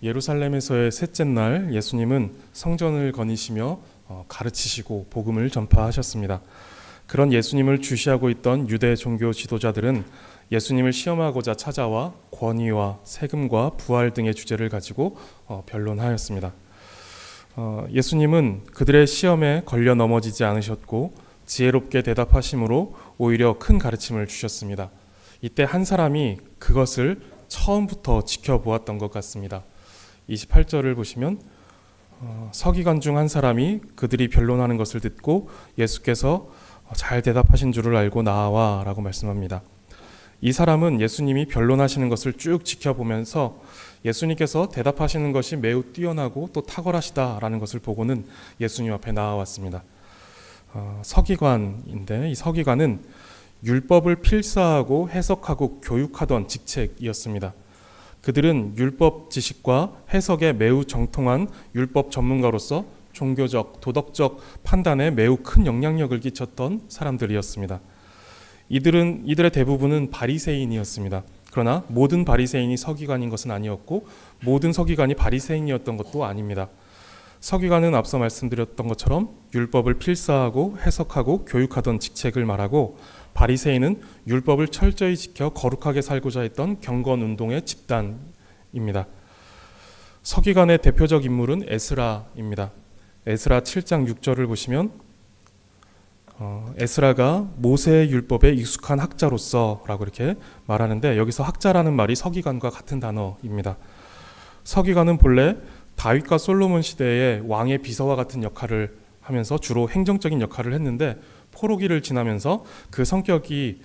예루살렘에서의 셋째 날 예수님은 성전을 거니시며 가르치시고 복음을 전파하셨습니다. 그런 예수님을 주시하고 있던 유대 종교 지도자들은 예수님을 시험하고자 찾아와 권위와 세금과 부활 등의 주제를 가지고 변론하였습니다. 예수님은 그들의 시험에 걸려 넘어지지 않으셨고 지혜롭게 대답하심으로 오히려 큰 가르침을 주셨습니다. 이때 한 사람이 그것을 처음부터 지켜보았던 것 같습니다. 28절을 보시면 서기관 중 한 사람이 그들이 변론하는 것을 듣고 예수께서 잘 대답하신 줄을 알고 나와 라고 말씀합니다. 이 사람은 예수님이 변론하시는 것을 쭉 지켜보면서 예수님께서 대답하시는 것이 매우 뛰어나고 또 탁월하시다라는 것을 보고는 예수님 앞에 나와왔습니다. 서기관인데 이 서기관은 율법을 필사하고 해석하고 교육하던 직책이었습니다. 그들은 율법 지식과 해석에 매우 정통한 율법 전문가로서 종교적, 도덕적 판단에 매우 큰 영향력을 끼쳤던 사람들이었습니다. 이들의 대부분은 바리새인이었습니다. 그러나 모든 바리새인이 서기관인 것은 아니었고 모든 서기관이 바리새인이었던 것도 아닙니다. 서기관은 앞서 말씀드렸던 것처럼 율법을 필사하고 해석하고 교육하던 직책을 말하고 바리새인은 율법을 철저히 지켜 거룩하게 살고자 했던 경건운동의 집단입니다. 서기관의 대표적 인물은 에스라입니다. 에스라 7장 6절을 보시면 에스라가 모세의 율법에 익숙한 학자로서 라고 이렇게 말하는데 여기서 학자라는 말이 서기관과 같은 단어입니다. 서기관은 본래 다윗과 솔로몬 시대의 왕의 비서와 같은 역할을 하면서 주로 행정적인 역할을 했는데 포로기를 지나면서 그 성격이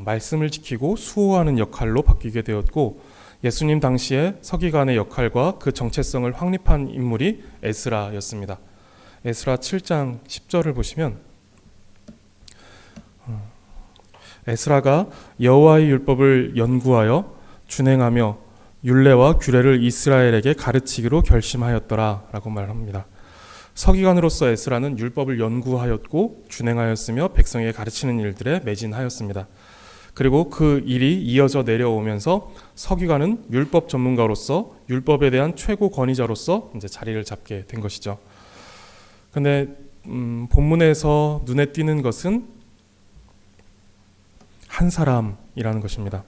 말씀을 지키고 수호하는 역할로 바뀌게 되었고 예수님 당시에 서기관의 역할과 그 정체성을 확립한 인물이 에스라였습니다. 에스라 7장 10절을 보시면 에스라가 여호와의 율법을 연구하여 준행하며 율례와 규례를 이스라엘에게 가르치기로 결심하였더라 라고 말합니다. 서기관으로서 에스라는 율법을 연구하였고 준행하였으며 백성에게 가르치는 일들에 매진하였습니다. 그리고 그 일이 이어져 내려오면서 서기관은 율법 전문가로서 율법에 대한 최고 권위자로서 이제 자리를 잡게 된 것이죠. 근데 본문에서 눈에 띄는 것은 한 사람이라는 것입니다.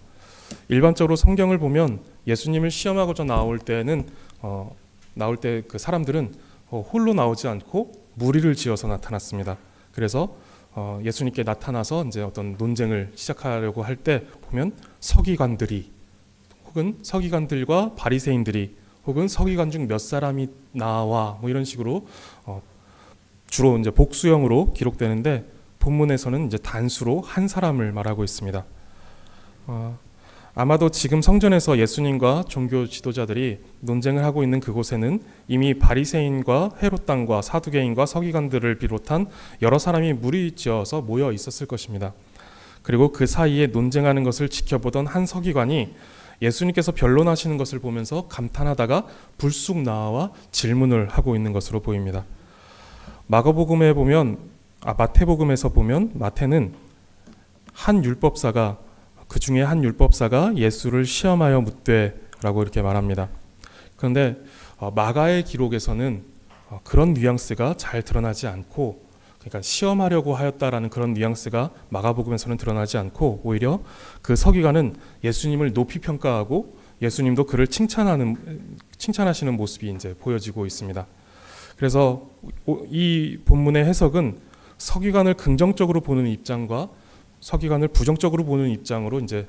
일반적으로 성경을 보면 예수님을 시험하고자 나올 때 그 사람들은 홀로 나오지 않고 무리를 지어서 나타났습니다. 그래서 예수님께 나타나서 이제 어떤 논쟁을 시작하려고 할 때 보면 서기관들이 혹은 서기관들과 바리새인들이 혹은 서기관 중 몇 사람이 나와 뭐 이런 식으로 주로 이제 복수형으로 기록되는데 본문에서는 이제 단수로 한 사람을 말하고 있습니다. 아마도 지금 성전에서 예수님과 종교 지도자들이 논쟁을 하고 있는 그곳에는 이미 바리새인과 헤롯 당과 사두개인과 서기관들을 비롯한 여러 사람이 무리지어서 모여 있었을 것입니다. 그리고 그 사이에 논쟁하는 것을 지켜보던 한 서기관이 예수님께서 변론하시는 것을 보면서 감탄하다가 불쑥 나와 질문을 하고 있는 것으로 보입니다. 마태복음에서 보면 마태는 한 율법사가 그 중에 한 율법사가 예수를 시험하여 묻되라고 이렇게 말합니다. 그런데 마가의 기록에서는 그런 뉘앙스가 잘 드러나지 않고, 그러니까 시험하려고 하였다라는 그런 뉘앙스가 마가복음에서는 드러나지 않고 오히려 그 서기관은 예수님을 높이 평가하고 예수님도 그를 칭찬하시는 모습이 이제 보여지고 있습니다. 그래서 이 본문의 해석은 서기관을 긍정적으로 보는 입장과 서기관을 부정적으로 보는 입장으로 이제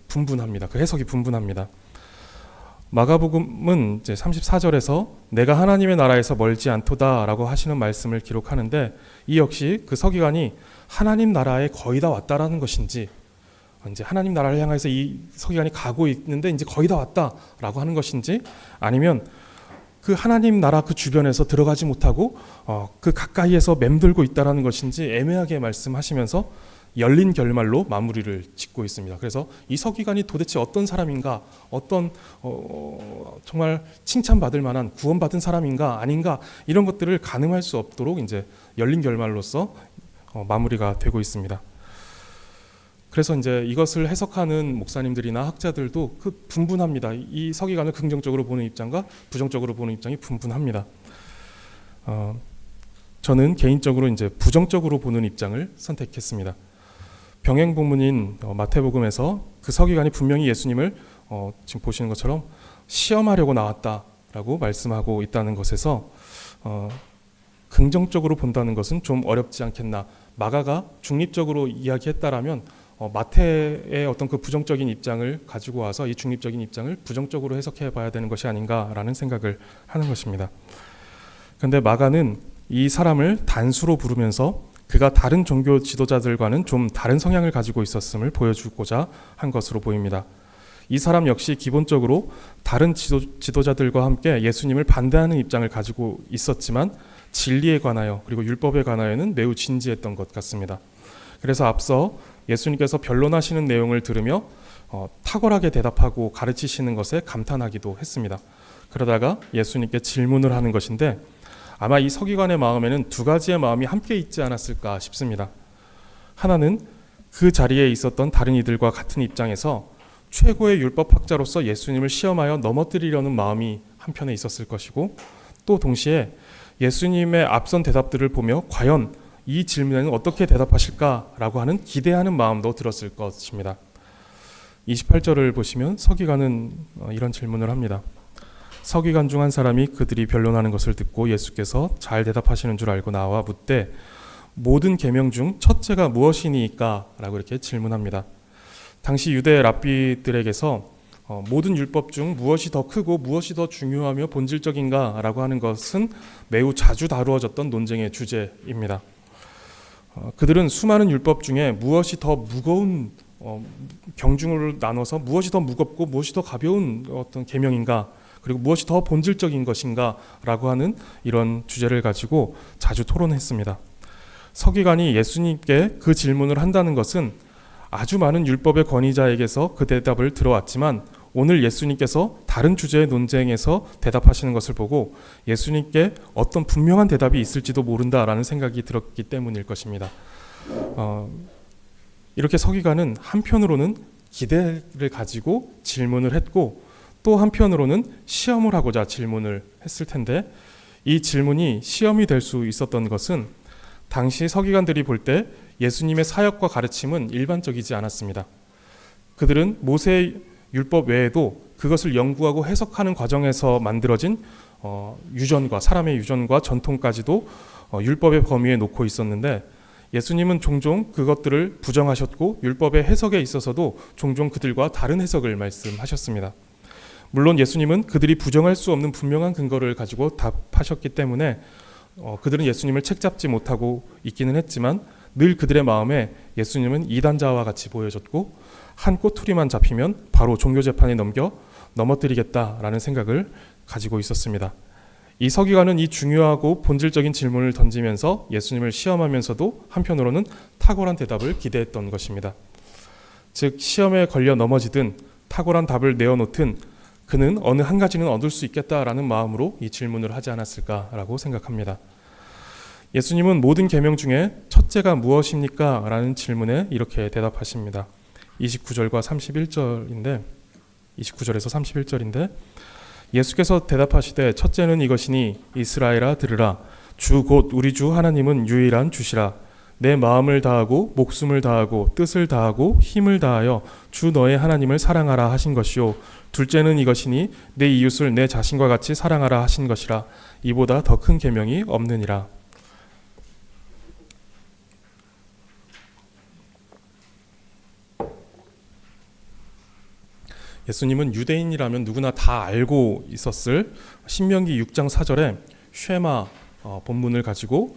분분합니다. 그 해석이 분분합니다. 마가복음은 이제 34절에서 내가 하나님의 나라에서 멀지 않도다라고 하시는 말씀을 기록하는데 이 역시 그 서기관이 하나님 나라에 거의 다 왔다라는 것인지 이제 하나님 나라를 향해서 이 서기관이 가고 있는데 이제 거의 다 왔다라고 하는 것인지 아니면 그 하나님 나라 그 주변에서 들어가지 못하고 그 가까이에서 맴돌고 있다라는 것인지 애매하게 말씀하시면서 열린 결말로 마무리를 짓고 있습니다. 그래서 이 서기관이 도대체 어떤 사람인가, 어떤 정말 칭찬받을 만한 구원받은 사람인가 아닌가 이런 것들을 가늠할 수 없도록 이제 열린 결말로서 마무리가 되고 있습니다. 그래서 이제 이것을 해석하는 목사님들이나 학자들도 분분합니다. 이 서기관을 긍정적으로 보는 입장과 부정적으로 보는 입장이 분분합니다. 저는 개인적으로 이제 부정적으로 보는 입장을 선택했습니다. 병행 본문인 마태복음에서 그 서기관이 분명히 예수님을 지금 보시는 것처럼 시험하려고 나왔다라고 말씀하고 있다는 것에서 긍정적으로 본다는 것은 좀 어렵지 않겠나. 마가가 중립적으로 이야기했다라면 마태의 어떤 그 부정적인 입장을 가지고 와서 이 중립적인 입장을 부정적으로 해석해 봐야 되는 것이 아닌가라는 생각을 하는 것입니다. 그런데 마가는 이 사람을 단수로 부르면서 그가 다른 종교 지도자들과는 좀 다른 성향을 가지고 있었음을 보여주고자 한 것으로 보입니다. 이 사람 역시 기본적으로 다른 지도자들과 함께 예수님을 반대하는 입장을 가지고 있었지만 진리에 관하여 그리고 율법에 관하여는 매우 진지했던 것 같습니다. 그래서 앞서 예수님께서 변론하시는 내용을 들으며 탁월하게 대답하고 가르치시는 것에 감탄하기도 했습니다. 그러다가 예수님께 질문을 하는 것인데 아마 이 서기관의 마음에는 두 가지의 마음이 함께 있지 않았을까 싶습니다. 하나는 그 자리에 있었던 다른 이들과 같은 입장에서 최고의 율법학자로서 예수님을 시험하여 넘어뜨리려는 마음이 한편에 있었을 것이고, 또 동시에 예수님의 앞선 대답들을 보며 과연 이 질문에는 어떻게 대답하실까라고 하는 기대하는 마음도 들었을 것입니다. 28절을 보시면 서기관은 이런 질문을 합니다. 서기관 중 한 사람이 그들이 변론하는 것을 듣고 예수께서 잘 대답하시는 줄 알고 나와 묻되 모든 계명 중 첫째가 무엇이니까? 라고 이렇게 질문합니다. 당시 유대 랍비들에게서 모든 율법 중 무엇이 더 크고 무엇이 더 중요하며 본질적인가? 라고 하는 것은 매우 자주 다루어졌던 논쟁의 주제입니다. 그들은 수많은 율법 중에 무엇이 더 무거운 경중을 나눠서 무엇이 더 무겁고 무엇이 더 가벼운 어떤 계명인가, 그리고 무엇이 더 본질적인 것인가 라고 하는 이런 주제를 가지고 자주 토론했습니다. 서기관이 예수님께 그 질문을 한다는 것은 아주 많은 율법의 권위자에게서 그 대답을 들어왔지만 오늘 예수님께서 다른 주제의 논쟁에서 대답하시는 것을 보고 예수님께 어떤 분명한 대답이 있을지도 모른다라는 생각이 들었기 때문일 것입니다. 이렇게 서기관은 한편으로는 기대를 가지고 질문을 했고 또 한편으로는 시험을 하고자 질문을 했을 텐데, 이 질문이 시험이 될 수 있었던 것은 당시 서기관들이 볼 때 예수님의 사역과 가르침은 일반적이지 않았습니다. 그들은 모세의 율법 외에도 그것을 연구하고 해석하는 과정에서 만들어진 유전과 사람의 유전과 전통까지도 율법의 범위에 놓고 있었는데, 예수님은 종종 그것들을 부정하셨고 율법의 해석에 있어서도 종종 그들과 다른 해석을 말씀하셨습니다. 물론 예수님은 그들이 부정할 수 없는 분명한 근거를 가지고 답하셨기 때문에 그들은 예수님을 책잡지 못하고 있기는 했지만 늘 그들의 마음에 예수님은 이단자와 같이 보여졌고 한 꼬투리만 잡히면 바로 종교재판에 넘어뜨리겠다라는 생각을 가지고 있었습니다. 이 서기관은 이 중요하고 본질적인 질문을 던지면서 예수님을 시험하면서도 한편으로는 탁월한 대답을 기대했던 것입니다. 즉 시험에 걸려 넘어지든 탁월한 답을 내어놓든 그는 어느 한 가지는 얻을 수 있겠다라는 마음으로 이 질문을 하지 않았을까라고 생각합니다. 예수님은 모든 계명 중에 첫째가 무엇입니까? 라는 질문에 이렇게 대답하십니다. 29절과 31절인데 29절에서 31절인데 예수께서 대답하시되 첫째는 이것이니 이스라엘아 들으라. 주 곧 우리 주 하나님은 유일한 주시라. 내 마음을 다하고 목숨을 다하고 뜻을 다하고 힘을 다하여 주 너의 하나님을 사랑하라 하신 것이요. 둘째는 이것이니 내 이웃을 내 자신과 같이 사랑하라 하신 것이라. 이보다 더 큰 계명이 없느니라. 예수님은 유대인이라면 누구나 다 알고 있었을 신명기 6장 4절에 쉐마 본문을 가지고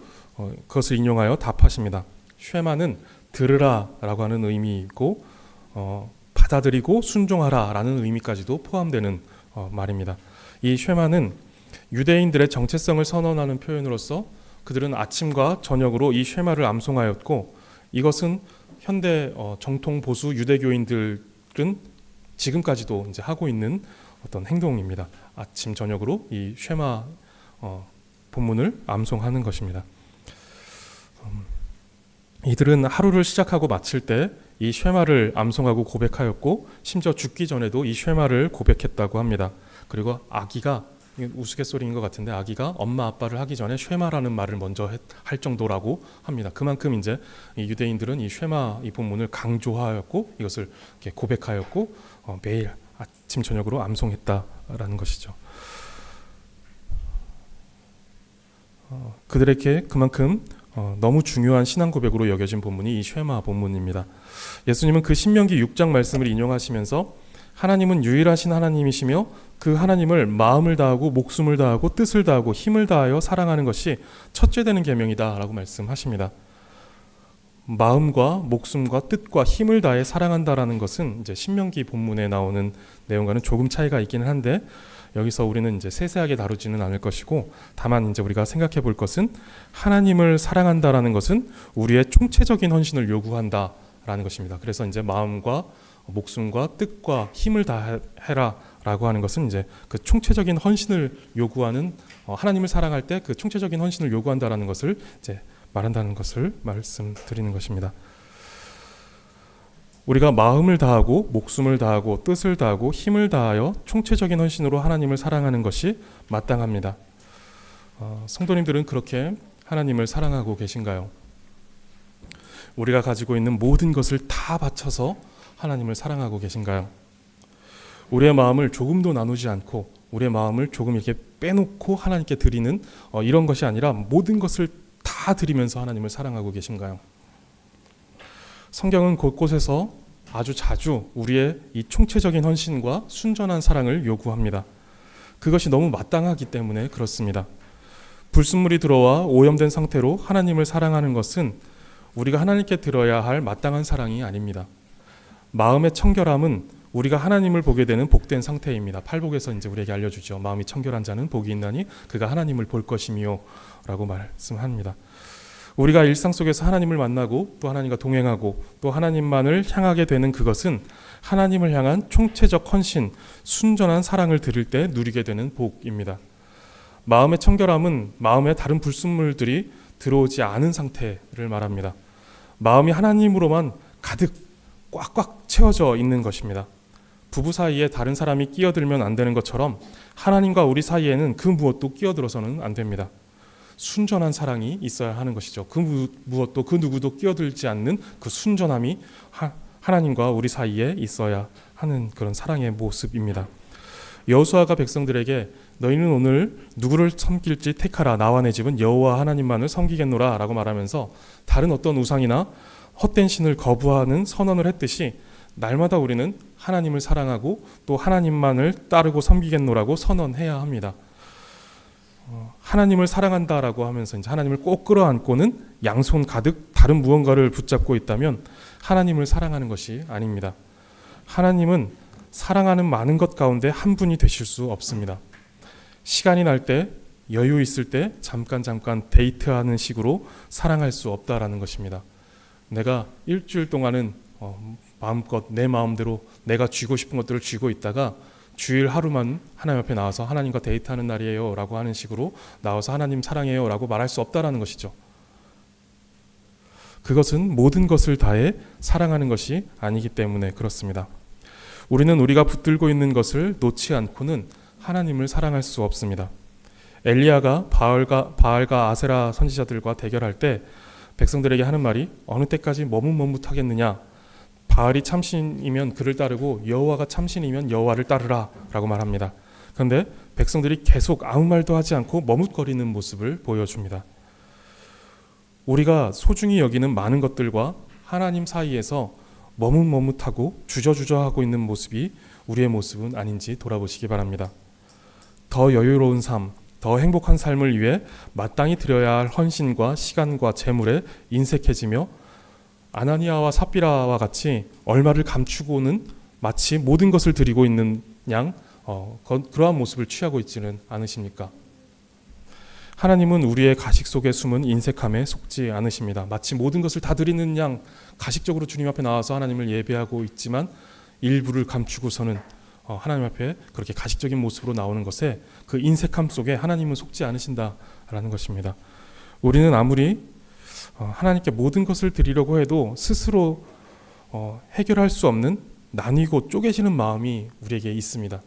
그것을 인용하여 답하십니다. 쉐마는 들으라 라고 하는 의미이고 받아들이고 순종하라 라는 의미까지도 포함되는 말입니다. 이 쉐마는 유대인들의 정체성을 선언하는 표현으로서 그들은 아침과 저녁으로 이 쉐마를 암송하였고, 이것은 현대 정통 보수 유대교인들은 지금까지도 이제 하고 있는 어떤 행동입니다. 아침 저녁으로 이 쉐마 본문을 암송하는 것입니다. 이들은 하루를 시작하고 마칠 때 이 쉐마를 암송하고 고백하였고 심지어 죽기 전에도 이 쉐마를 고백했다고 합니다. 그리고 아기가 우스갯소리인 것 같은데 아기가 엄마 아빠를 하기 전에 쉐마라는 말을 먼저 할 정도라고 합니다. 그만큼 이제 이 유대인들은 이 쉐마 이 본문을 강조하였고 이것을 이렇게 고백하였고 매일 아침 저녁으로 암송했다라는 것이죠. 그들에게 그만큼 너무 중요한 신앙 고백으로 여겨진 본문이 이 쉐마 본문입니다. 예수님은 그 신명기 6장 말씀을 인용하시면서 하나님은 유일하신 하나님이시며 그 하나님을 마음을 다하고 목숨을 다하고 뜻을 다하고 힘을 다하여 사랑하는 것이 첫째 되는 계명이다라고 말씀하십니다. 마음과 목숨과 뜻과 힘을 다해 사랑한다라는 것은 이제 신명기 본문에 나오는 내용과는 조금 차이가 있기는 한데 여기서 우리는 이제 세세하게 다루지는 않을 것이고 다만 이제 우리가 생각해 볼 것은 하나님을 사랑한다라는 것은 우리의 총체적인 헌신을 요구한다라는 것입니다. 그래서 이제 마음과 목숨과 뜻과 힘을 다해라라고 하는 것은 이제 그 총체적인 헌신을 요구하는 하나님을 사랑할 때 그 총체적인 헌신을 요구한다라는 것을 이제 말한다는 것을 말씀드리는 것입니다. 우리가 마음을 다하고 목숨을 다하고 뜻을 다하고 힘을 다하여 총체적인 헌신으로 하나님을 사랑하는 것이 마땅합니다. 성도님들은 그렇게 하나님을 사랑하고 계신가요? 우리가 가지고 있는 모든 것을 다 바쳐서 하나님을 사랑하고 계신가요? 우리의 마음을 조금도 나누지 않고 우리의 마음을 조금 이렇게 빼놓고 하나님께 드리는 이런 것이 아니라 모든 것을 다 드리면서 하나님을 사랑하고 계신가요? 성경은 곳곳에서 아주 자주 우리의 이 총체적인 헌신과 순전한 사랑을 요구합니다. 그것이 너무 마땅하기 때문에 그렇습니다. 불순물이 들어와 오염된 상태로 하나님을 사랑하는 것은 우리가 하나님께 드려야 할 마땅한 사랑이 아닙니다. 마음의 청결함은 우리가 하나님을 보게 되는 복된 상태입니다. 팔복에서 이제 우리에게 알려주죠. 마음이 청결한 자는 복이 있나니 그가 하나님을 볼 것이미요 라고 말씀합니다. 우리가 일상 속에서 하나님을 만나고 또 하나님과 동행하고 또 하나님만을 향하게 되는 그것은 하나님을 향한 총체적 헌신, 순전한 사랑을 드릴 때 누리게 되는 복입니다. 마음의 청결함은 마음에 다른 불순물들이 들어오지 않은 상태를 말합니다. 마음이 하나님으로만 가득 꽉꽉 채워져 있는 것입니다. 부부 사이에 다른 사람이 끼어들면 안 되는 것처럼 하나님과 우리 사이에는 그 무엇도 끼어들어서는 안 됩니다. 순전한 사랑이 있어야 하는 것이죠. 그 무엇도 그 누구도 끼어들지 않는 그 순전함이 하나님과 우리 사이에 있어야 하는 그런 사랑의 모습입니다. 여호수아가 백성들에게 너희는 오늘 누구를 섬길지 택하라. 나와 내 집은 여호와 하나님만을 섬기겠노라 라고 말하면서 다른 어떤 우상이나 헛된 신을 거부하는 선언을 했듯이 날마다 우리는 하나님을 사랑하고 또 하나님만을 따르고 섬기겠노라고 선언해야 합니다. 하나님을 사랑한다라고 하면서 이제 하나님을 꼭 끌어안고는 양손 가득 다른 무언가를 붙잡고 있다면 하나님을 사랑하는 것이 아닙니다. 하나님은 사랑하는 많은 것 가운데 한 분이 되실 수 없습니다. 시간이 날 때 여유 있을 때 잠깐 데이트하는 식으로 사랑할 수 없다라는 것입니다. 내가 일주일 동안은 마음껏 내 마음대로 내가 쥐고 싶은 것들을 쥐고 있다가 주일 하루만 하나님 앞에 나와서 하나님과 데이트하는 날이에요 라고 하는 식으로 나와서 하나님 사랑해요 라고 말할 수 없다라는 것이죠. 그것은 모든 것을 다해 사랑하는 것이 아니기 때문에 그렇습니다. 우리는 우리가 붙들고 있는 것을 놓지 않고는 하나님을 사랑할 수 없습니다. 엘리야가 바알과 아세라 선지자들과 대결할 때 백성들에게 하는 말이 어느 때까지 머뭇머뭇하겠느냐, 바알이 참신이면 그를 따르고 여호와가 참신이면 여호와를 따르라 라고 말합니다. 그런데 백성들이 계속 아무 말도 하지 않고 머뭇거리는 모습을 보여줍니다. 우리가 소중히 여기는 많은 것들과 하나님 사이에서 머뭇머뭇하고 주저주저하고 있는 모습이 우리의 모습은 아닌지 돌아보시기 바랍니다. 더 여유로운 삶, 더 행복한 삶을 위해 마땅히 드려야 할 헌신과 시간과 재물에 인색해지며 아나니아와 삽비라와 같이 얼마를 감추고는 마치 모든 것을 드리고 있는 양 그러한 모습을 취하고 있지는 않으십니까? 하나님은 우리의 가식 속에 숨은 인색함에 속지 않으십니다. 마치 모든 것을 다 드리는 양 가식적으로 주님 앞에 나와서 하나님을 예배하고 있지만 일부를 감추고서는 하나님 앞에 그렇게 가식적인 모습으로 나오는 것에 그 인색함 속에 하나님은 속지 않으신다라는 것입니다. 우리는 아무리 하나님께 모든 것을 드리려고 해도 스스로 해결할 수 없는 나뉘고 쪼개지는 마음이 우리에게 있습니다.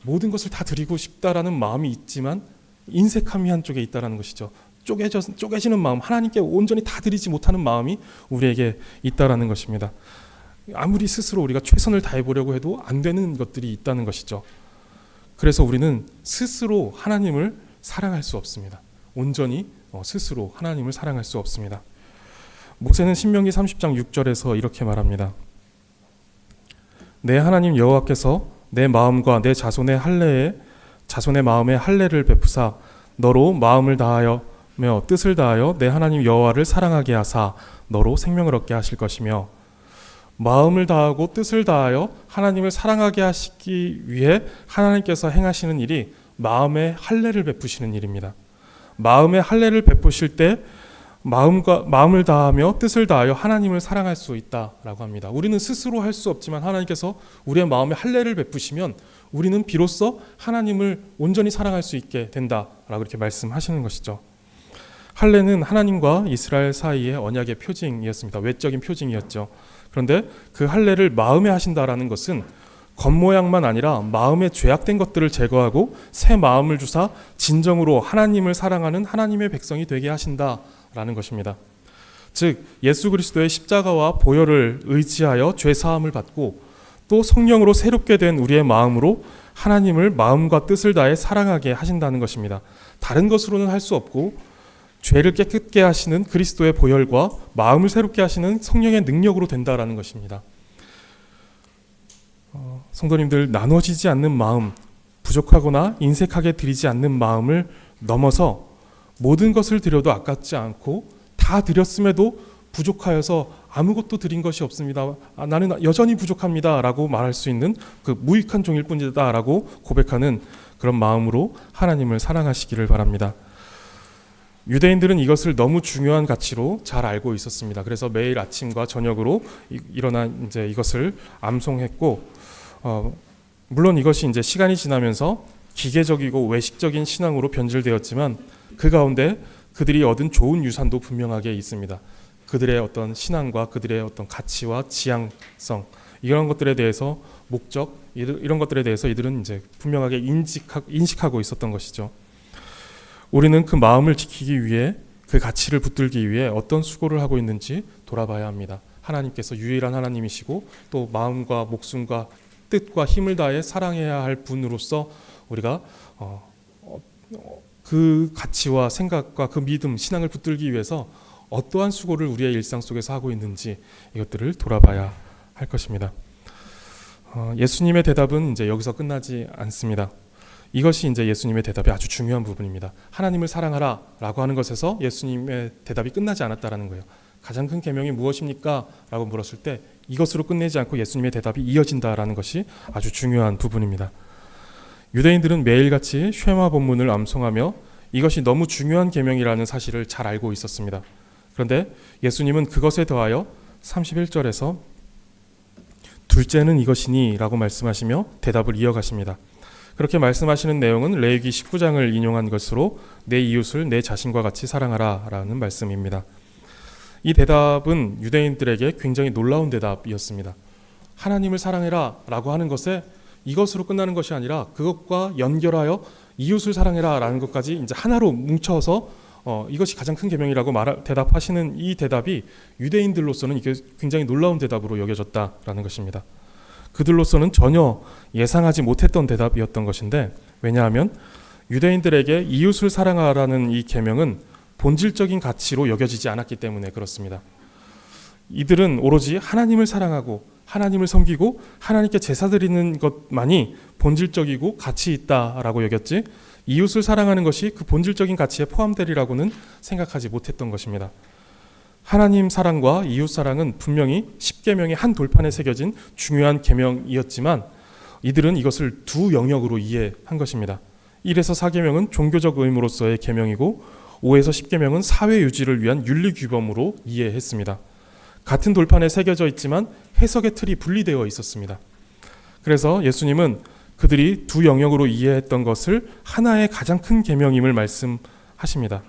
모든 것을 다 드리고 싶다라는 마음이 있지만 인색함이 한쪽에 있다라는 것이죠. 쪼개지는 마음, 하나님께 온전히 다 드리지 못하는 마음이 우리에게 있다라는 것입니다. 아무리 스스로 우리가 최선을 다해보려고 해도 안 되는 것들이 있다는 것이죠. 그래서 우리는 스스로 하나님을 사랑할 수 없습니다. 온전히 스스로 하나님을 사랑할 수 없습니다. 모세는 신명기 30장 6절에서 이렇게 말합니다. 내 하나님 여호와께서 내 마음과 내 자손의 마음에 할례를 베푸사 너로 마음을 다하며 뜻을 다하여 내 하나님 여호와를 사랑하게 하사 너로 생명을 얻게 하실 것이며, 마음을 다하고 뜻을 다하여 하나님을 사랑하게 하시기 위해 하나님께서 행하시는 일이 마음에 할례를 베푸시는 일입니다. 마음에 할례를 베푸실 때 마음을 다하며 뜻을 다하여 하나님을 사랑할 수 있다라고 합니다. 우리는 스스로 할 수 없지만 하나님께서 우리의 마음에 할례를 베푸시면 우리는 비로소 하나님을 온전히 사랑할 수 있게 된다라고 이렇게 말씀하시는 것이죠. 할례는 하나님과 이스라엘 사이의 언약의 표징이었습니다. 외적인 표징이었죠. 그런데 그 할례를 마음에 하신다라는 것은 겉모양만 아니라 마음에 죄악된 것들을 제거하고 새 마음을 주사 진정으로 하나님을 사랑하는 하나님의 백성이 되게 하신다라는 것입니다. 즉 예수 그리스도의 십자가와 보혈을 의지하여 죄 사함을 받고 또 성령으로 새롭게 된 우리의 마음으로 하나님을 마음과 뜻을 다해 사랑하게 하신다는 것입니다. 다른 것으로는 할 수 없고 죄를 깨끗게 하시는 그리스도의 보혈과 마음을 새롭게 하시는 성령의 능력으로 된다라는 것입니다. 성도님들, 나눠지지 않는 마음, 부족하거나 인색하게 드리지 않는 마음을 넘어서 모든 것을 드려도 아깝지 않고 다 드렸음에도 부족하여서 아무것도 드린 것이 없습니다. 나는 여전히 부족합니다 라고 말할 수 있는 그 무익한 종일 뿐이다 라고 고백하는 그런 마음으로 하나님을 사랑하시기를 바랍니다. 유대인들은 이것을 너무 중요한 가치로 잘 알고 있었습니다. 그래서 매일 아침과 저녁으로 일어나 이제 이것을 암송했고, 물론 이것이 이제 시간이 지나면서 기계적이고 외식적인 신앙으로 변질되었지만 그 가운데 그들이 얻은 좋은 유산도 분명하게 있습니다. 그들의 어떤 신앙과 그들의 어떤 가치와 지향성, 이런 것들에 대해서 목적, 이런 것들에 대해서 이들은 이제 분명하게 인식하고 있었던 것이죠. 우리는 그 마음을 지키기 위해, 그 가치를 붙들기 위해 어떤 수고를 하고 있는지 돌아봐야 합니다. 하나님께서 유일한 하나님이시고 또 마음과 목숨과 뜻과 힘을 다해 사랑해야 할 분으로서 우리가 그 가치와 생각과 그 믿음, 신앙을 붙들기 위해서 어떠한 수고를 우리의 일상 속에서 하고 있는지 이것들을 돌아봐야 할 것입니다. 예수님의 대답은 이제 여기서 끝나지 않습니다. 이것이 이제 예수님의 대답의 아주 중요한 부분입니다. 하나님을 사랑하라 라고 하는 것에서 예수님의 대답이 끝나지 않았다라는 거예요. 가장 큰 계명이 무엇입니까? 라고 물었을 때 이것으로 끝내지 않고 예수님의 대답이 이어진다라는 것이 아주 중요한 부분입니다. 유대인들은 매일같이 쉐마 본문을 암송하며 이것이 너무 중요한 계명이라는 사실을 잘 알고 있었습니다. 그런데 예수님은 그것에 더하여 31절에서 둘째는 이것이니 라고 말씀하시며 대답을 이어가십니다. 그렇게 말씀하시는 내용은 레위기 19장을 인용한 것으로 내 이웃을 내 자신과 같이 사랑하라 라는 말씀입니다. 이 대답은 유대인들에게 굉장히 놀라운 대답이었습니다. 하나님을 사랑해라 라고 하는 것에 이것으로 끝나는 것이 아니라 그것과 연결하여 이웃을 사랑해라 라는 것까지 이제 하나로 뭉쳐서 이것이 가장 큰 계명이라고 대답하시는 이 대답이 유대인들로서는 이게 굉장히 놀라운 대답으로 여겨졌다라는 것입니다. 그들로서는 전혀 예상하지 못했던 대답이었던 것인데, 왜냐하면 유대인들에게 이웃을 사랑하라는 이 계명은 본질적인 가치로 여겨지지 않았기 때문에 그렇습니다. 이들은 오로지 하나님을 사랑하고 하나님을 섬기고 하나님께 제사 드리는 것만이 본질적이고 가치 있다라고 여겼지, 이웃을 사랑하는 것이 그 본질적인 가치에 포함되리라고는 생각하지 못했던 것입니다. 하나님 사랑과 이웃 사랑은 분명히 십계명의 한 돌판에 새겨진 중요한 계명이었지만 이들은 이것을 두 영역으로 이해한 것입니다. 1에서 4계명은 종교적 의무로서의 계명이고 5에서 10계명은 사회 유지를 위한 윤리 규범으로 이해했습니다. 같은 돌판에 새겨져 있지만 해석의 틀이 분리되어 있었습니다. 그래서 예수님은 그들이 두 영역으로 이해했던 것을 하나의 가장 큰 계명임을 말씀하십니다.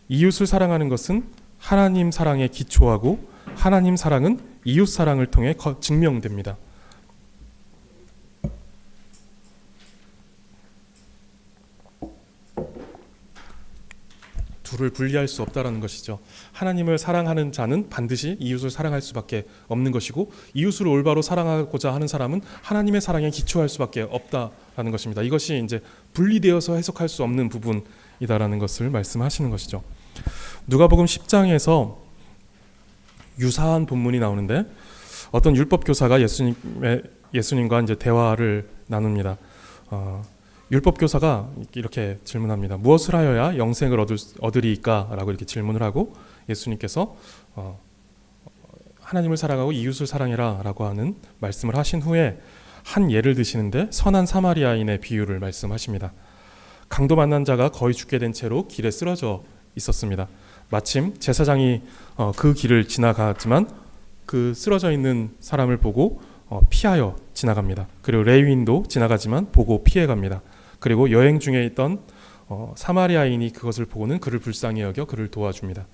이웃을 사랑하는 것은 하나님 사랑에 기초하고 하나님 사랑은 이웃 사랑을 통해 증명됩니다. 둘을 분리할 수 없다라는 것이죠. 하나님을 사랑하는 자는 반드시 이웃을 사랑할 수밖에 없는 것이고, 이웃을 올바로 사랑하고자 하는 사람은 하나님의 사랑에 기초할 수밖에 없다라는 것입니다. 이것이 이제 분리되어서 해석할 수 없는 부분이다라는 것을 말씀하시는 것이죠. 누가복음 10장에서 유사한 본문이 나오는데, 어떤 율법 교사가 예수님과 이제 대화를 나눕니다. 율법 교사가 이렇게 질문합니다. 무엇을 하여야 영생을 얻으리이까라고 이렇게 질문을 하고, 예수님께서 하나님을 사랑하고 이웃을 사랑해라라고 하는 말씀을 하신 후에 한 예를 드시는데, 선한 사마리아인의 비유를 말씀하십니다. 강도 만난 자가 거의 죽게 된 채로 길에 쓰러져 있었습니다. 마침 제사장이 그 길을 지나가지만 그 쓰러져 있는 사람을 보고 피하여 지나갑니다. 그리고 레위인도 지나가지만 보고 피해갑니다. 그리고 여행 중에 있던 사마리아인이 그것을 보고는 그를 불쌍히 여겨 그를 도와줍니다.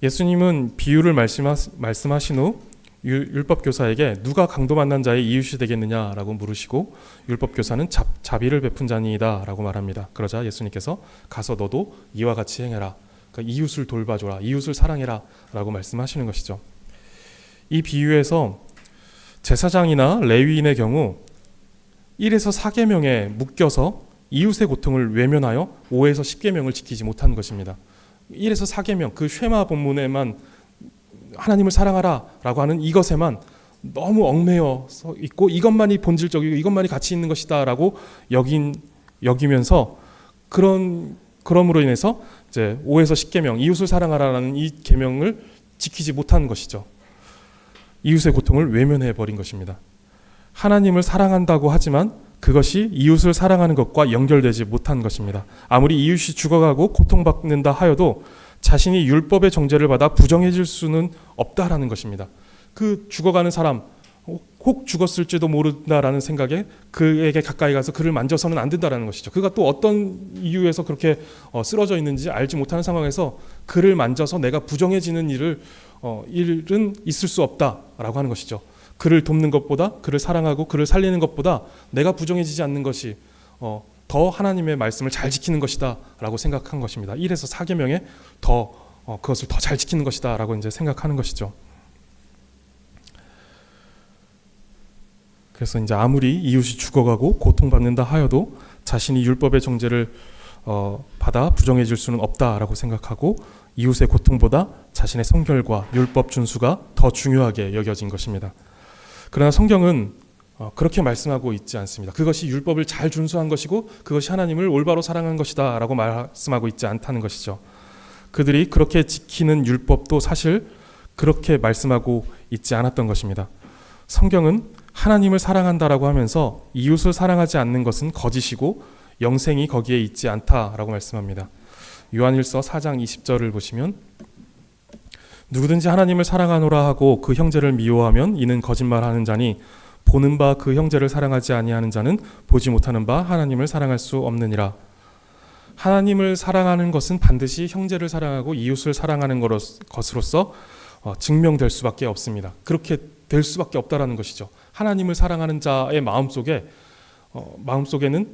예수님은 비유를 말씀하신 후 율법교사에게 누가 강도 만난 자의 이웃이 되겠느냐라고 물으시고, 율법교사는 자비를 베푼 자니이다 라고 말합니다. 그러자 예수님께서 가서 너도 이와 같이 행해라. 그러니까 이웃을 돌봐줘라. 이웃을 사랑해라 라고 말씀하시는 것이죠. 이 비유에서 제사장이나 레위인의 경우 1에서 4계명에 묶여서 이웃의 고통을 외면하여 5에서 10계명을 지키지 못한 것입니다. 1에서 4계명, 그 쉐마 본문에만 하나님을 사랑하라 라고 하는 이것에만 너무 얽매여서 있고, 이것만이 본질적이고 이것만이 가치 있는 것이다 라고 여기면서 그럼으로 인해서 이제 5에서 10계명, 이웃을 사랑하라는 이 계명을 지키지 못한 것이죠. 이웃의 고통을 외면해 버린 것입니다. 하나님을 사랑한다고 하지만 그것이 이웃을 사랑하는 것과 연결되지 못한 것입니다. 아무리 이웃이 죽어가고 고통받는다 하여도 자신이 율법의 정죄를 받아 부정해질 수는 없다라는 것입니다. 그 죽어가는 사람, 혹 죽었을지도 모른다라는 생각에 그에게 가까이 가서 그를 만져서는 안 된다라는 것이죠. 그가 또 어떤 이유에서 그렇게 쓰러져 있는지 알지 못하는 상황에서 그를 만져서 내가 부정해지는 일은 있을 수 없다라고 하는 것이죠. 그를 돕는 것보다, 그를 사랑하고 그를 살리는 것보다 내가 부정해지지 않는 것이 더 하나님의 말씀을 잘 지키는 것이다 라고 생각한 것입니다. 1에서 4계명에 그것을 더 잘 지키는 것이다 라고 이제 생각하는 것이죠. 그래서 이제 아무리 이웃이 죽어가고 고통받는다 하여도 자신이 율법의 정죄를 받아 부정해질 수는 없다라고 생각하고, 이웃의 고통보다 자신의 성결과 율법 준수가 더 중요하게 여겨진 것입니다. 그러나 성경은 그렇게 말씀하고 있지 않습니다. 그것이 율법을 잘 준수한 것이고 그것이 하나님을 올바로 사랑한 것이다 라고 말씀하고 있지 않다는 것이죠. 그들이 그렇게 지키는 율법도 사실 그렇게 말씀하고 있지 않았던 것입니다. 성경은 하나님을 사랑한다라고 하면서 이웃을 사랑하지 않는 것은 거짓이고 영생이 거기에 있지 않다라고 말씀합니다. 요한일서 4장 20절을 보시면, 누구든지 하나님을 사랑하노라 하고 그 형제를 미워하면 이는 거짓말하는 자니, 보는 바 그 형제를 사랑하지 아니하는 자는 보지 못하는 바 하나님을 사랑할 수 없느니라. 하나님을 사랑하는 것은 반드시 형제를 사랑하고 이웃을 사랑하는 것으로서 증명될 수밖에 없습니다. 그렇게 될 수밖에 없다라는 것이죠. 하나님을 사랑하는 자의 마음속에는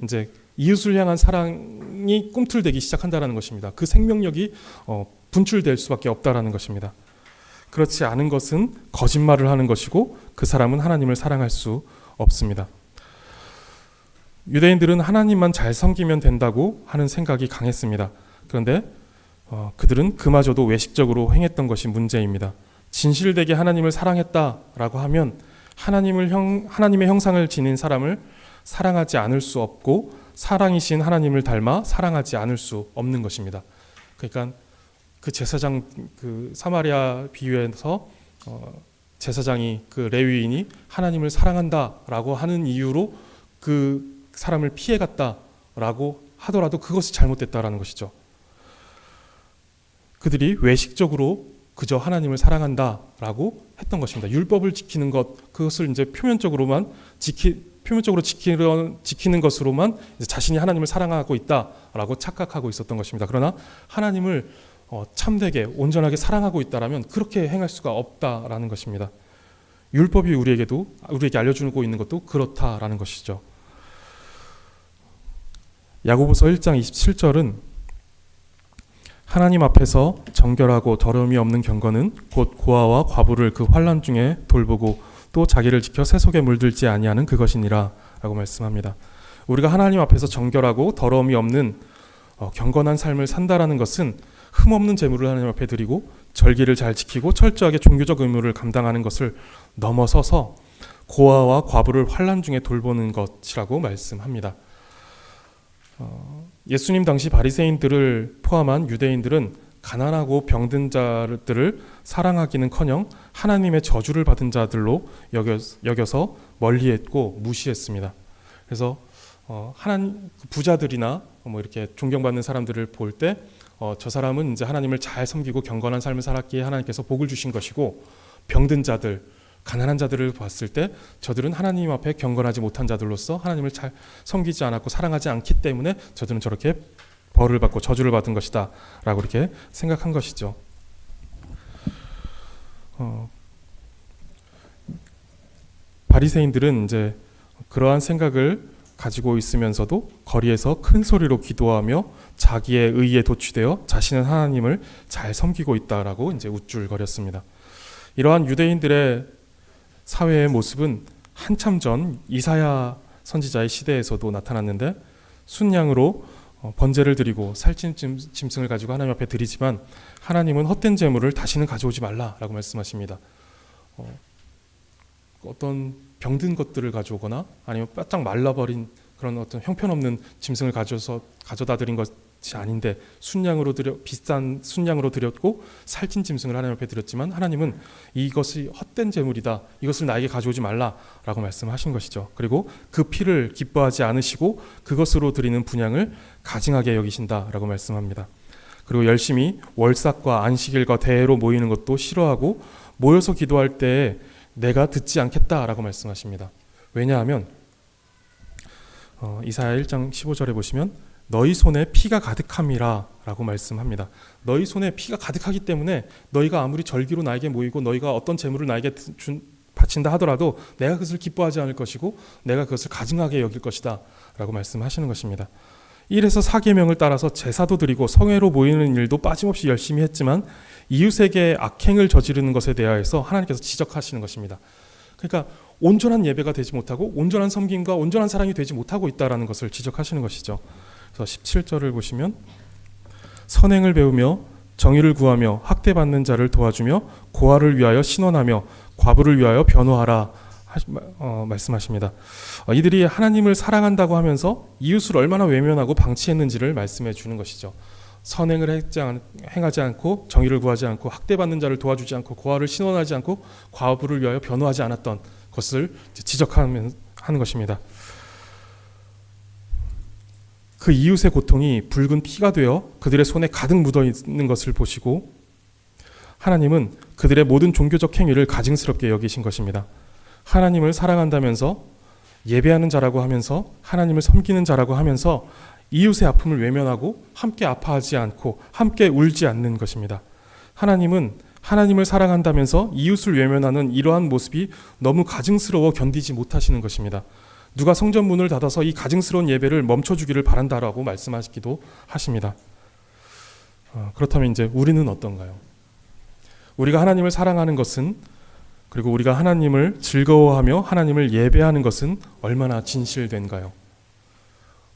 이제 이웃을 향한 사랑이 꿈틀대기 시작한다라는 것입니다. 그 생명력이 분출될 수밖에 없다라는 것입니다. 그렇지 않은 것은 거짓말을 하는 것이고 그 사람은 하나님을 사랑할 수 없습니다. 유대인들은 하나님만 잘 섬기면 된다고 하는 생각이 강했습니다. 그런데 그들은 그마저도 외식적으로 행했던 것이 문제입니다. 진실되게 하나님을 사랑했다라고 하면 하나님의 형상을 지닌 사람을 사랑하지 않을 수 없고, 사랑이신 하나님을 닮아 사랑하지 않을 수 없는 것입니다. 그러니까 그 제사장, 그 사마리아 비유에서 제사장이, 그 레위인이 하나님을 사랑한다라고 하는 이유로 그 사람을 피해갔다라고 하더라도 그것이 잘못됐다라는 것이죠. 그들이 외식적으로 그저 하나님을 사랑한다라고 했던 것입니다. 율법을 지키는 것, 그것을 이제 표면적으로 지키는 것으로만 이제 자신이 하나님을 사랑하고 있다라고 착각하고 있었던 것입니다. 그러나 하나님을 참되게 온전하게 사랑하고 있다라면 그렇게 행할 수가 없다라는 것입니다. 율법이 우리에게 알려주고 있는 것도 그렇다라는 것이죠. 야고보서 1장 27절은 하나님 앞에서 정결하고 더러움이 없는 경건은 곧 고아와 과부를 그 환난 중에 돌보고 또 자기를 지켜 세속에 물들지 아니하는 그것이니라 라고 말씀합니다. 우리가 하나님 앞에서 정결하고 더러움이 없는 경건한 삶을 산다라는 것은 흠없는 제물을 하나님 앞에 드리고 절기를 잘 지키고 철저하게 종교적 의무를 감당하는 것을 넘어서서 고아와 과부를 환난 중에 돌보는 것이라고 말씀합니다. 예수님 당시 바리새인들을 포함한 유대인들은 가난하고 병든 자들을 사랑하기는커녕 하나님의 저주를 받은 자들로 여겨서 멀리했고 무시했습니다. 그래서 부자들이나 이렇게 존경받는 사람들을 볼 때 저 사람은 이제 하나님을 잘 섬기고 경건한 삶을 살았기에 하나님께서 복을 주신 것이고, 병든 자들, 가난한 자들을 봤을 때 저들은 하나님 앞에 경건하지 못한 자들로서 하나님을 잘 섬기지 않았고 사랑하지 않기 때문에 저들은 저렇게 벌을 받고 저주를 받은 것이다 라고 이렇게 생각한 것이죠. 바리새인들은 이제 그러한 생각을 가지고 있으면서도 거리에서 큰 소리로 기도하며 자기의 의에 도취되어 자신은 하나님을 잘 섬기고 있다라고 이제 우쭐거렸습니다. 이러한 유대인들의 사회의 모습은 한참 전 이사야 선지자의 시대에서도 나타났는데, 순양으로 번제를 드리고 살찐 짐승을 가지고 하나님 앞에 드리지만 하나님은 헛된 제물을 다시는 가져오지 말라라고 말씀하십니다. 어떤 병든 것들을 가져오거나 아니면 바짝 말라버린 그런 어떤 형편없는 짐승을 가져다 드린 것이 아닌데 비싼 순양으로 드렸고 살찐 짐승을 하나님 앞에 드렸지만 하나님은 이것이 헛된 제물이다, 이것을 나에게 가져오지 말라라고 말씀하신 것이죠. 그리고 그 피를 기뻐하지 않으시고 그것으로 드리는 분향을 가증하게 여기신다라고 말씀합니다. 그리고 열심히 월삭과 안식일과 대회로 모이는 것도 싫어하고 모여서 기도할 때에 내가 듣지 않겠다라고 말씀하십니다. 왜냐하면 이사야 1장 15절에 보시면 너희 손에 피가 가득함이라 라고 말씀합니다. 너희 손에 피가 가득하기 때문에 너희가 아무리 절기로 나에게 모이고 너희가 어떤 재물을 나에게 바친다 하더라도 내가 그것을 기뻐하지 않을 것이고 내가 그것을 가증하게 여길 것이다 라고 말씀하시는 것입니다. 1에서 4계명을 따라서 제사도 드리고 성회로 모이는 일도 빠짐없이 열심히 했지만 이웃에게 악행을 저지르는 것에 대하여서 하나님께서 지적하시는 것입니다. 그러니까 온전한 예배가 되지 못하고 온전한 섬김과 온전한 사랑이 되지 못하고 있다는 것을 지적하시는 것이죠. 그래서 17절을 보시면 선행을 배우며 정의를 구하며 학대받는 자를 도와주며 고아를 위하여 신원하며 과부를 위하여 변호하라 말씀하십니다. 이들이 하나님을 사랑한다고 하면서 이웃을 얼마나 외면하고 방치했는지를 말씀해 주는 것이죠. 선행을 행하지 않고 정의를 구하지 않고 학대받는 자를 도와주지 않고 고아를 신원하지 않고 과부를 위하여 변호하지 않았던 것을 지적하는 것입니다. 그 이웃의 고통이 붉은 피가 되어 그들의 손에 가득 묻어 있는 것을 보시고 하나님은 그들의 모든 종교적 행위를 가증스럽게 여기신 것입니다. 하나님을 사랑한다면서 예배하는 자라고 하면서 하나님을 섬기는 자라고 하면서 이웃의 아픔을 외면하고 함께 아파하지 않고 함께 울지 않는 것입니다. 하나님은 하나님을 사랑한다면서 이웃을 외면하는 이러한 모습이 너무 가증스러워 견디지 못하시는 것입니다. 누가 성전 문을 닫아서 이 가증스러운 예배를 멈춰주기를 바란다라고 말씀하시기도 하십니다. 그렇다면 이제 우리는 어떤가요? 우리가 하나님을 사랑하는 것은, 그리고 우리가 하나님을 즐거워하며 하나님을 예배하는 것은 얼마나 진실된가요?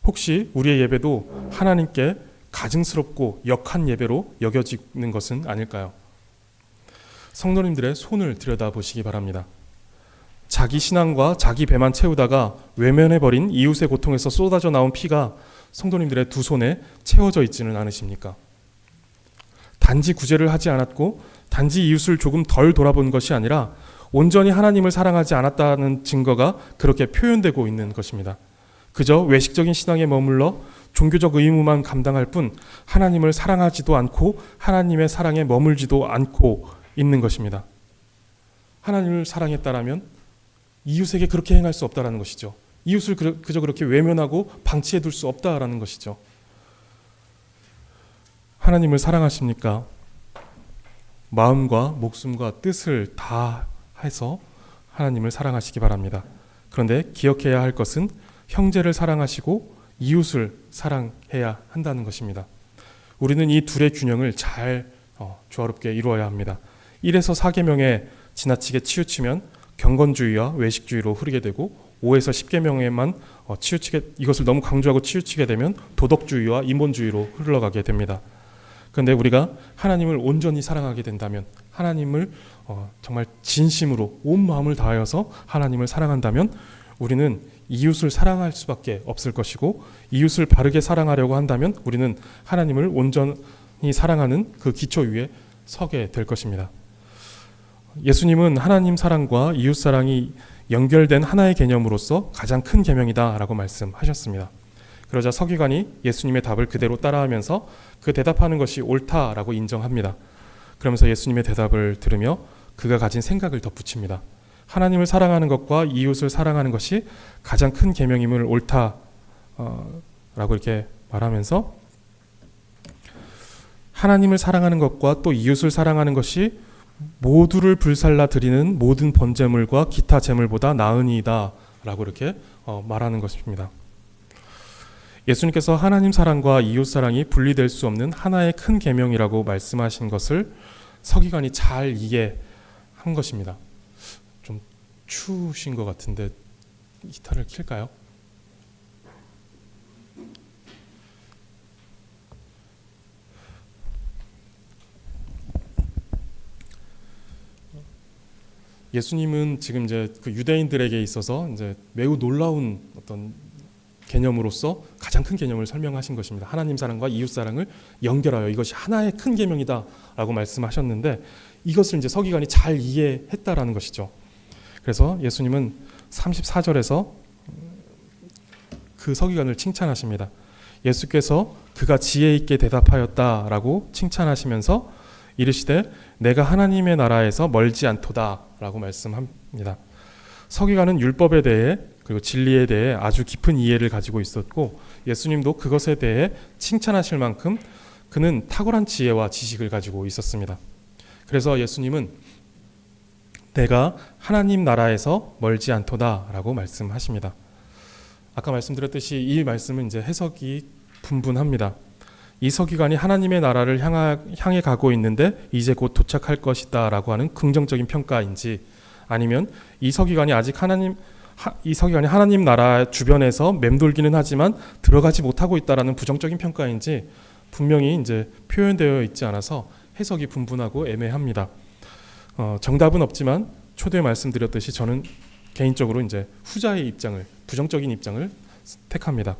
혹시 우리의 예배도 하나님께 가증스럽고 역한 예배로 여겨지는 것은 아닐까요? 성도님들의 손을 들여다보시기 바랍니다. 자기 신앙과 자기 배만 채우다가 외면해버린 이웃의 고통에서 쏟아져 나온 피가 성도님들의 두 손에 채워져 있지는 않으십니까? 단지 구제를 하지 않았고 단지 이웃을 조금 덜 돌아본 것이 아니라 온전히 하나님을 사랑하지 않았다는 증거가 그렇게 표현되고 있는 것입니다. 그저 외식적인 신앙에 머물러 종교적 의무만 감당할 뿐 하나님을 사랑하지도 않고 하나님의 사랑에 머물지도 않고 있는 것입니다. 하나님을 사랑했다라면 이웃에게 그렇게 행할 수 없다라는 것이죠. 이웃을 그저 그렇게 외면하고 방치해둘 수 없다라는 것이죠. 하나님을 사랑하십니까? 마음과 목숨과 뜻을 다 해서 하나님을 사랑하시기 바랍니다. 그런데 기억해야 할 것은 형제를 사랑하시고 이웃을 사랑해야 한다는 것입니다. 우리는 이 둘의 균형을 잘 조화롭게 이루어야 합니다. 1에서 4계명에 지나치게 치우치면 경건주의와 외식주의로 흐르게 되고 5에서 10계명에만 이것을 너무 강조하고 치우치게 되면 도덕주의와 인본주의로 흘러가게 됩니다. 그런데 우리가 하나님을 온전히 사랑하게 된다면, 하나님을 정말 진심으로 온 마음을 다하여서 하나님을 사랑한다면 우리는 이웃을 사랑할 수밖에 없을 것이고, 이웃을 바르게 사랑하려고 한다면 우리는 하나님을 온전히 사랑하는 그 기초 위에 서게 될 것입니다. 예수님은 하나님 사랑과 이웃 사랑이 연결된 하나의 개념으로서 가장 큰 계명이다라고 말씀하셨습니다. 그러자 서기관이 예수님의 답을 그대로 따라하면서 그 대답하는 것이 옳다라고 인정합니다. 그러면서 예수님의 대답을 들으며 그가 가진 생각을 덧붙입니다. 하나님을 사랑하는 것과 이웃을 사랑하는 것이 가장 큰 계명임을 옳다라고 이렇게 말하면서, 하나님을 사랑하는 것과 또 이웃을 사랑하는 것이 모두를 불살라 드리는 모든 번제물과 기타 제물보다 나으니이다 라고 이렇게 말하는 것입니다. 예수님께서 하나님 사랑과 이웃 사랑이 분리될 수 없는 하나의 큰 계명이라고 말씀하신 것을 서기관이 잘 이해한 것입니다. 좀 추우신 것 같은데 히터를 킬까요? 예수님은 지금 이제 그 유대인들에게 있어서 이제 매우 놀라운 어떤 개념으로서 가장 큰 개념을 설명하신 것입니다. 하나님 사랑과 이웃 사랑을 연결하여 이것이 하나의 큰 계명이다라고 말씀하셨는데, 이것을 이제 서기관이 잘 이해했다라는 것이죠. 그래서 예수님은 34절에서 그 서기관을 칭찬하십니다. 예수께서 그가 지혜 있게 대답하였다라고 칭찬하시면서 이르시되 내가 하나님의 나라에서 멀지 않도다라고 말씀합니다. 서기관은 율법에 대해 그리고 진리에 대해 아주 깊은 이해를 가지고 있었고, 예수님도 그것에 대해 칭찬하실 만큼 그는 탁월한 지혜와 지식을 가지고 있었습니다. 그래서 예수님은 내가 하나님 나라에서 멀지 않도다라고 말씀하십니다. 아까 말씀드렸듯이 이 말씀은 이제 해석이 분분합니다. 이 서기관이 하나님의 나라를 향해 가고 있는데 이제 곧 도착할 것이다라고 하는 긍정적인 평가인지, 아니면 이 서기관이 하나님 나라 주변에서 맴돌기는 하지만 들어가지 못하고 있다라는 부정적인 평가인지 분명히 이제 표현되어 있지 않아서 해석이 분분하고 애매합니다. 정답은 없지만 초대에 말씀드렸듯이 저는 개인적으로 이제 후자의 입장을, 부정적인 입장을 택합니다.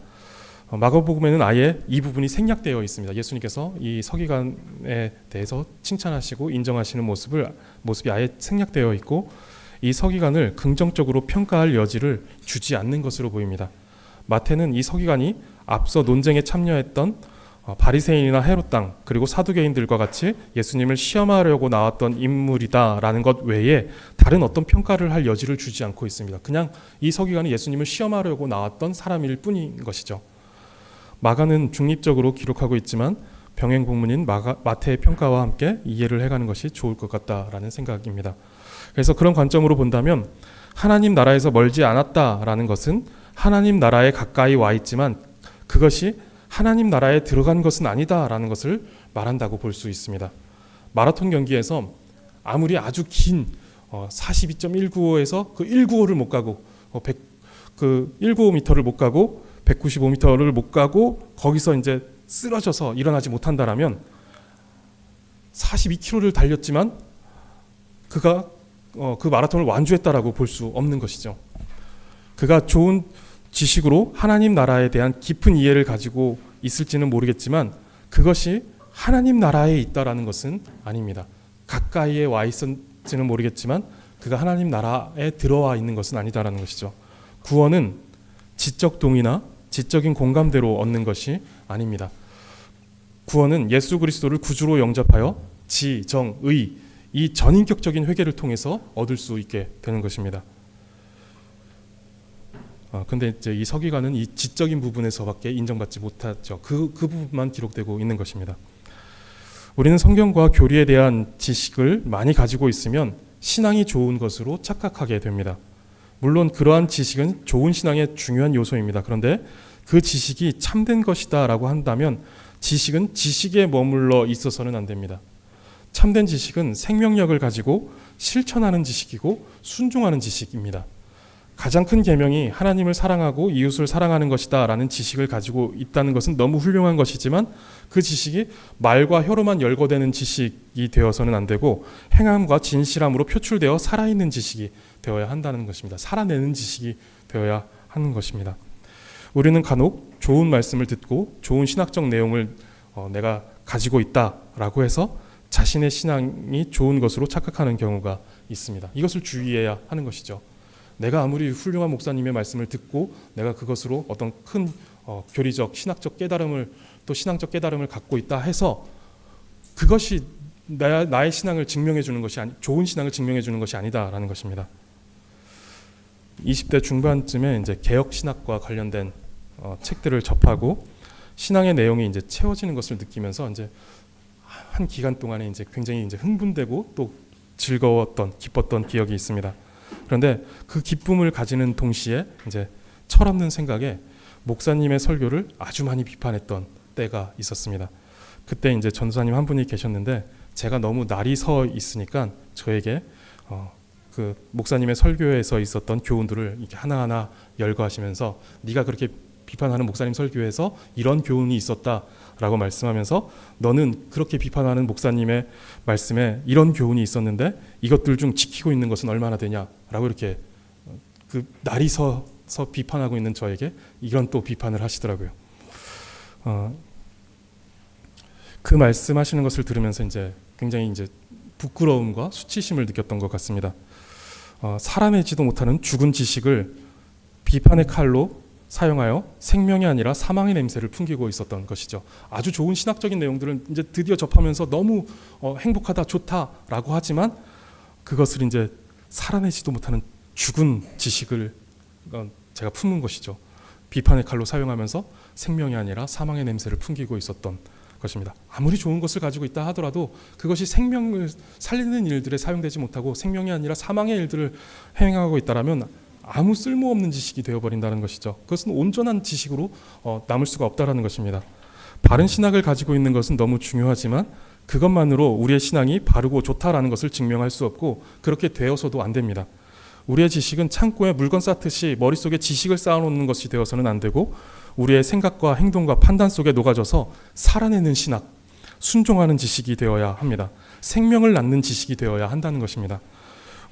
마가복음에는 아예 이 부분이 생략되어 있습니다. 예수님께서 이 서기관에 대해서 칭찬하시고 인정하시는 모습이 아예 생략되어 있고, 이 서기관을 긍정적으로 평가할 여지를 주지 않는 것으로 보입니다. 마태는 이 서기관이 앞서 논쟁에 참여했던 바리새인이나 헤롯 당 그리고 사두개인들과 같이 예수님을 시험하려고 나왔던 인물이다라는 것 외에 다른 어떤 평가를 할 여지를 주지 않고 있습니다. 그냥 이 서기관이 예수님을 시험하려고 나왔던 사람일 뿐인 것이죠. 마가는 중립적으로 기록하고 있지만 병행 본문인 마태의 평가와 함께 이해를 해가는 것이 좋을 것 같다라는 생각입니다. 그래서 그런 관점으로 본다면 하나님 나라에서 멀지 않았다라는 것은 하나님 나라에 가까이 와 있지만 그것이 하나님 나라에 들어간 것은 아니다라는 것을 말한다고 볼 수 있습니다. 마라톤 경기에서 아무리 아주 긴 42.195에서 그 195를 못 가고 195m를 못 가고 195m를 못 가고 거기서 이제 쓰러져서 일어나지 못한다라면 42km를 달렸지만 그가 그 마라톤을 완주했다라고 볼 수 없는 것이죠. 그가 좋은 지식으로 하나님 나라에 대한 깊은 이해를 가지고 있을지는 모르겠지만 그것이 하나님 나라에 있다라는 것은 아닙니다. 가까이에 와 있을지는 모르겠지만 그가 하나님 나라에 들어와 있는 것은 아니다라는 것이죠. 구원은 지적 동의나 지적인 공감대로 얻는 것이 아닙니다. 구원은 예수 그리스도를 구주로 영접하여 지, 정, 의, 이 전인격적인 회개를 통해서 얻을 수 있게 되는 것입니다. 근데 이제 이 서기관은 이 지적인 부분에서밖에 인정받지 못하죠. 그 부분만 기록되고 있는 것입니다. 우리는 성경과 교리에 대한 지식을 많이 가지고 있으면 신앙이 좋은 것으로 착각하게 됩니다. 물론 그러한 지식은 좋은 신앙의 중요한 요소입니다. 그런데 그 지식이 참된 것이다라고 한다면 지식은 지식에 머물러 있어서는 안 됩니다. 참된 지식은 생명력을 가지고 실천하는 지식이고 순종하는 지식입니다. 가장 큰 계명이 하나님을 사랑하고 이웃을 사랑하는 것이다라는 지식을 가지고 있다는 것은 너무 훌륭한 것이지만 그 지식이 말과 혀로만 열거되는 지식이 되어서는 안 되고 행함과 진실함으로 표출되어 살아있는 지식이 되어야 한다는 것입니다. 살아내는 지식이 되어야 하는 것입니다. 우리는 간혹 좋은 말씀을 듣고 좋은 신학적 내용을 내가 가지고 있다라고 해서 자신의 신앙이 좋은 것으로 착각하는 경우가 있습니다. 이것을 주의해야 하는 것이죠. 내가 아무리 훌륭한 목사님의 말씀을 듣고 내가 그것으로 어떤 큰 교리적 신학적 깨달음을 또 신앙적 깨달음을 갖고 있다 해서 그것이 나의 신앙을 증명해 주는 것이 좋은 신앙을 증명해 주는 것이 아니다라는 것입니다. 20대 중반쯤에 이제 개혁 신학과 관련된 책들을 접하고 신앙의 내용이 이제 채워지는 것을 느끼면서 이제 한 기간 동안에 이제 굉장히 이제 흥분되고 또 즐거웠던 기뻤던 기억이 있습니다. 그런데 그 기쁨을 가지는 동시에 이제 철없는 생각에 목사님의 설교를 아주 많이 비판했던 때가 있었습니다. 그때 이제 전도사님 한 분이 계셨는데 제가 너무 날이 서 있으니까 저에게 그 목사님의 설교에서 있었던 교훈들을 이렇게 하나하나 열거하시면서 네가 그렇게 비판하는 목사님 설교에서 이런 교훈이 있었다라고 말씀하면서 너는 그렇게 비판하는 목사님의 말씀에 이런 교훈이 있었는데 이것들 중 지키고 있는 것은 얼마나 되냐라고 이렇게 그 날이 서서 비판하고 있는 저에게 이런 또 비판을 하시더라고요. 그 말씀하시는 것을 들으면서 이제 굉장히 이제 부끄러움과 수치심을 느꼈던 것 같습니다. 살아내지도 못하는 죽은 지식을 비판의 칼로 사용하여 생명이 아니라 사망의 냄새를 풍기고 있었던 것이죠. 아주 좋은 신학적인 내용들을 이제 드디어 접하면서 너무 행복하다, 좋다라고 하지만 그것을 이제 살아내지도 못하는 죽은 지식을 제가 품은 것이죠. 비판의 칼로 사용하면서 생명이 아니라 사망의 냄새를 풍기고 있었던 것입니다. 아무리 좋은 것을 가지고 있다 하더라도 그것이 생명을 살리는 일들에 사용되지 못하고 생명이 아니라 사망의 일들을 행하고 있다라면 아무 쓸모없는 지식이 되어버린다는 것이죠. 그것은 온전한 지식으로 남을 수가 없다라는 것입니다. 바른 신학을 가지고 있는 것은 너무 중요하지만 그것만으로 우리의 신앙이 바르고 좋다라는 것을 증명할 수 없고 그렇게 되어서도 안 됩니다. 우리의 지식은 창고에 물건 쌓듯이 머릿속에 지식을 쌓아놓는 것이 되어서는 안 되고 우리의 생각과 행동과 판단 속에 녹아져서 살아내는 신학, 순종하는 지식이 되어야 합니다. 생명을 낳는 지식이 되어야 한다는 것입니다.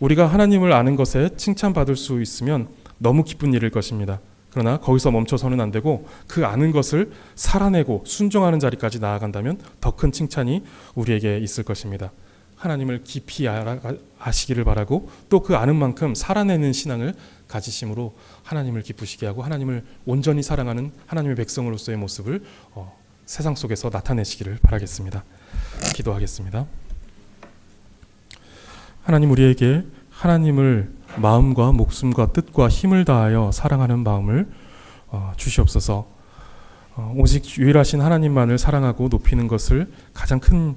우리가 하나님을 아는 것에 칭찬받을 수 있으면 너무 기쁜 일일 것입니다. 그러나 거기서 멈춰서는 안 되고 그 아는 것을 살아내고 순종하는 자리까지 나아간다면 더 큰 칭찬이 우리에게 있을 것입니다. 하나님을 깊이 아시기를 바라고 또 그 아는 만큼 살아내는 신앙을 가지심으로 하나님을 기쁘시게 하고 하나님을 온전히 사랑하는 하나님의 백성으로서의 모습을 세상 속에서 나타내시기를 바라겠습니다. 기도하겠습니다. 하나님, 우리에게 하나님을 마음과 목숨과 뜻과 힘을 다하여 사랑하는 마음을 주시옵소서. 오직 유일하신 하나님만을 사랑하고 높이는 것을 가장 큰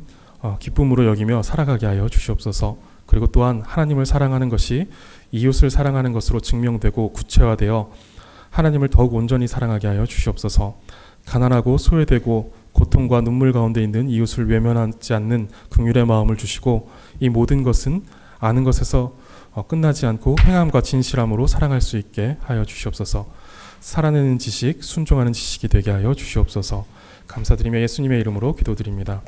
기쁨으로 여기며 살아가게 하여 주시옵소서. 그리고 또한 하나님을 사랑하는 것이 이웃을 사랑하는 것으로 증명되고 구체화되어 하나님을 더욱 온전히 사랑하게 하여 주시옵소서. 가난하고 소외되고 고통과 눈물 가운데 있는 이웃을 외면하지 않는 긍휼의 마음을 주시고 이 모든 것은 아는 것에서 끝나지 않고 행함과 진실함으로 사랑할 수 있게 하여 주시옵소서. 살아내는 지식, 순종하는 지식이 되게 하여 주시옵소서. 감사드리며 예수님의 이름으로 기도드립니다.